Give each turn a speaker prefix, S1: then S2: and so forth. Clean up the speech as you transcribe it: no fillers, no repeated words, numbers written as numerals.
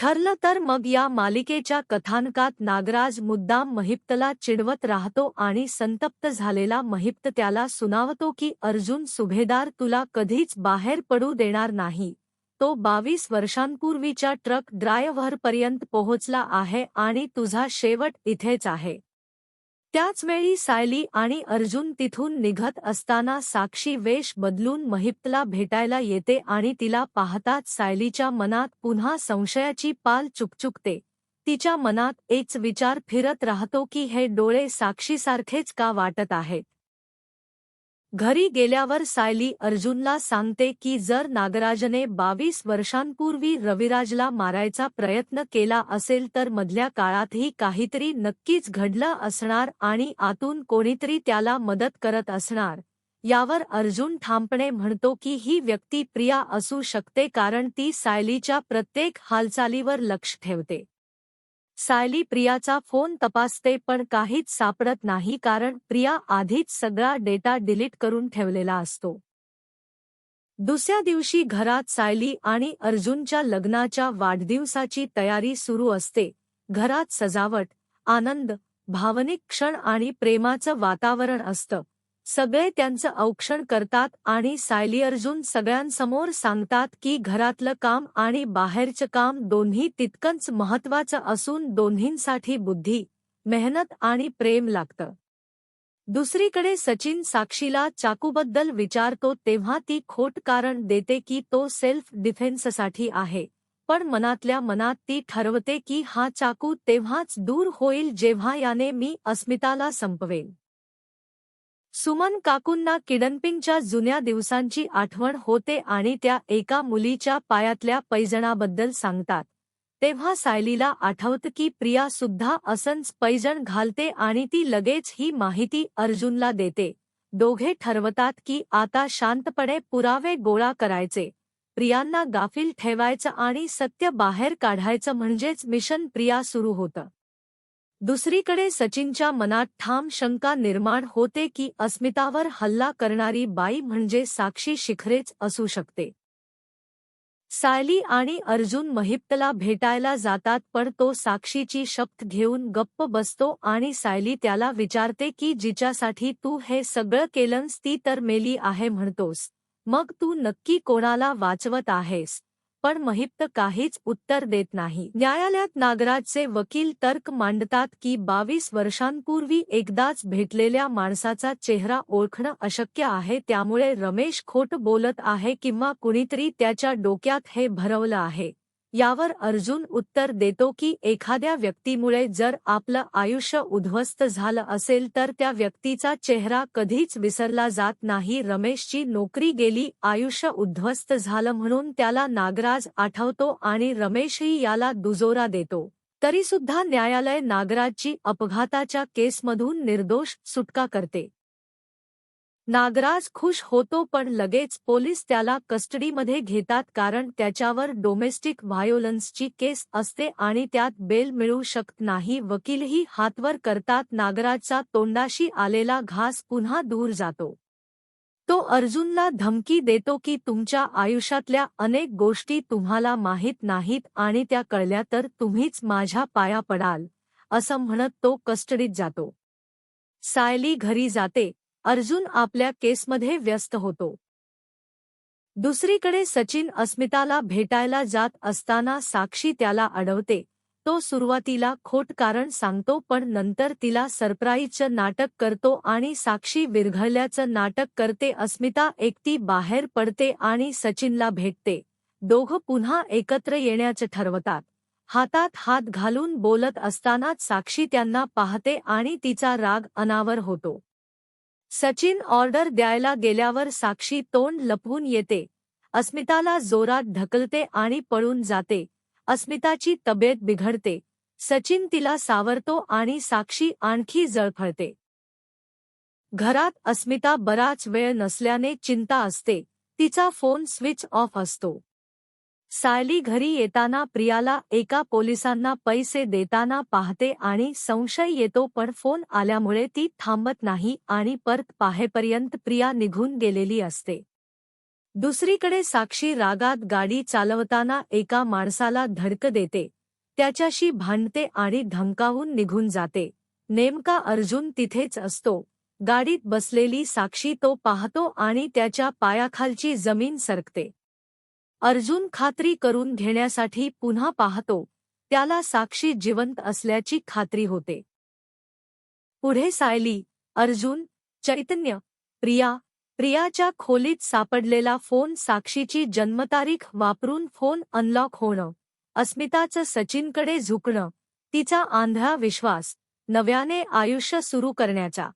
S1: ठरलं तर मग या मालिकेच्या कथानकात नागराज मुद्दाम महिप्तला चिडवत राहतो आणि संतप्त झालेला महिप्त त्याला सुनावतो की अर्जुन सुभेदार तुला कधीच बाहेर पडू देणार नाही. तो 22 वर्षांपूर्वीच्या ट्रक ड्रायव्हरपर्यंत पोहोचला आहे आणि तुझा शेवट इथेच आहे. त्याचवेळी सायली आणि अर्जुन तिथून निघत असताना साक्षी वेश बदलून महिप्तला भेटायला येते आणि तिला पाहताच सायलीच्या मनात पुन्हा संशयाची पाल चुकचुकते. तिच्या मनात एकच विचार फिरत राहतो की हे डोळे साक्षीसारखेच का वाटत आहेत. घरी गेल्यावर सायली अर्जुनला सांगते की जर नागराजने 22 वर्षांपूर्वी रविराजला मारायचा प्रयत्न केला असेल तर मधल्या काळातही काहीतरी नक्कीच घडलं असणार आणि आतून कोणीतरी त्याला मदत करत असणार. यावर अर्जुन ठामपणे म्हणतो की ही व्यक्ती प्रिया असू शकते कारण ती सायलीच्या प्रत्येक हालचालीवर लक्ष ठेवते. सायली प्रियाचा फोन तपासते पण काहीच सापडत नाही कारण प्रिया आधीच सगळा डेटा डिलीट करून ठेवलेला असतो. दुसऱ्या दिवशी घरात सायली आणि अर्जुनच्या लग्नाच्या वाढदिवसाची तयारी सुरू असते. घरात सजावट, आनंद, भावनिक क्षण आणि प्रेमाचं वातावरण असतं. सगळे त्यांचं औक्षण करतात आणि सायली अर्जुन सगळ्यांसमोर सांगतात की घरातलं काम आणि बाहेरचं काम दोन्ही तितकंच महत्त्वाचं असून दोन्हींसाठी बुद्धी, मेहनत आणि प्रेम लागतं. दुसरीकडे सचिन साक्षीला चाकूबद्दल विचारतो तेव्हा ती खोट कारण देते की तो सेल्फ डिफेन्ससाठी आहे, पण मनातल्या मनात ती ठरवते की हा चाकू तेव्हाच दूर होईल जेव्हा याने मी अस्मिताला संपवेन. सुमन काकूंना किडनपिंगच्या जुन्या दिवसांची आठवण होते आणि त्या एका मुलीच्या पायातल्या पैजणाबद्दल सांगतात. तेव्हा सायलीला आठवतं की प्रिया सुद्धा असंच पैजण घालते आणि ती लगेच ही माहिती अर्जुनला देते. दोघे ठरवतात की आता शांतपणे पुरावे गोळा करायचे, प्रियांना गाफील ठेवायचं आणि सत्य बाहेर काढायचं म्हणजेच मिशन प्रिया सुरू होतं. दुसरीकडे सचिनच्या मनात ठाम शंका निर्माण होते की अस्मितावर हल्ला करणारी बाई म्हणजे साक्षी शिखरेच असू शकते. सायली आणि अर्जुन महिप्तला भेटायला जातात पण तो साक्षीची शपथ घेऊन गप्प बसतो आणि सायली त्याला विचारते की जिच्यासाठी तू हे सगळं केलंस ती तर मेली आहे म्हणतोस, मग तू नक्की कोणाला वाचवत आहेस. पण महिप्त काहीच उत्तर देत नाही. न्यायालयात नागराजचे वकील तर्क मांडतात की 22 वर्षांपूर्वी एकदाच भेटलेल्या माणसाचा चेहरा ओळखणं अशक्य आहे, त्यामुळे रमेश खोटं बोलत आहे किंवा कुणीतरी त्याच्या डोक्यात हे भरवलं आहे. यावर अर्जुन उत्तर देतो की एखाद्या व्यक्तीमुळे जर आपलं आयुष्य उद्ध्वस्त झालं असेल तर त्या व्यक्तीचा चेहरा कधीच विसरला जात नाही. रमेशची नोकरी गेली, आयुष्य उद्ध्वस्त झालं म्हणून त्याला नागराज आठवतो आणि रमेशही याला दुजोरा देतो. तरीसुद्धा न्यायालय नागराजची अपघाताच्या केसमधून निर्दोष सुटका करते. नागराज खुश होतो पण लगेच पोलीस त्याला कस्टडीमध्ये घेतात कारण त्याच्यावर डोमेस्टिक व्हायोलन्सची केस असते आणि त्यात बेल मिळू शकत नाही. वकीलही हातवर करतात. नागराजचा तोंडाशी आलेला घास पुन्हा दूर जातो. तो अर्जुनला धमकी देतो की तुमच्या आयुष्यातल्या अनेक गोष्टी तुम्हाला माहीत नाहीत आणि त्या कळल्या तर तुम्हीच माझ्या पाया पडाल, असं म्हणत तो कस्टडीत जातो. सायली घरी जाते. अर्जुन आपल्या केसमध्ये व्यस्त होतो. दुसरीकडे सचिन अस्मिताला भेटायला जात असताना साक्षी त्याला अडवते. तो सुरुवातीला खोट कारण सांगतो पण नंतर तिला सरप्राईजचं नाटक करतो आणि साक्षी विरघळल्याचं नाटक करते. अस्मिता एकटी बाहेर पडते आणि सचिनला भेटते. दोघं पुन्हा एकत्र येण्याचं ठरवतात. हातात हात घालून बोलत असतानाच साक्षी त्यांना पाहते आणि तिचा राग अनावर होतो. सचिन ऑर्डर द्यायला गेल्यावर साक्षी तोंड लपवून येते. अस्मिताला जोरात ढकलते आणि पळून जाते. अस्मिताची तब्येत बिघडते. सचिन तिला सावरतो आणि साक्षी आणखी जळफळते. घरात अस्मिता बराच वेळ नसल्याने चिंता असते. तिचा फोन स्विच ऑफ असतो. सायली घरी येताना प्रियाला एका पोलिसांना पैसे देताना पाहते आणि संशय येतो पण फोन आल्यामुळे ती थांबत नाही आणि परत पाहेपर्यंत प्रिया निघून गेलेली असते. दुसरीकडे साक्षी रागात गाडी चालवताना एका माणसाला धडक देते, त्याच्याशी भांडते आणि धमकावून निघून जाते. नेमका अर्जुन तिथेच असतो. गाडीत बसलेली साक्षी तो पाहतो आणि त्याच्या पायाखालची जमीन सरकते. अर्जुन खात्री करून घेण्यासाठी पुन्हा पाहतो. त्याला साक्षी जिवंत असल्याची खात्री होते. पुढे सायली, अर्जुन, चैतन्य, प्रियाच्या खोलीत सापडलेला फोन, साक्षीची जन्मतारीख वापरून फोन अनलॉक होणं, अस्मिताचं सचिनकडे झुकणं, तिचा आंधळा विश्वास, नव्याने आयुष्य सुरू करण्याचा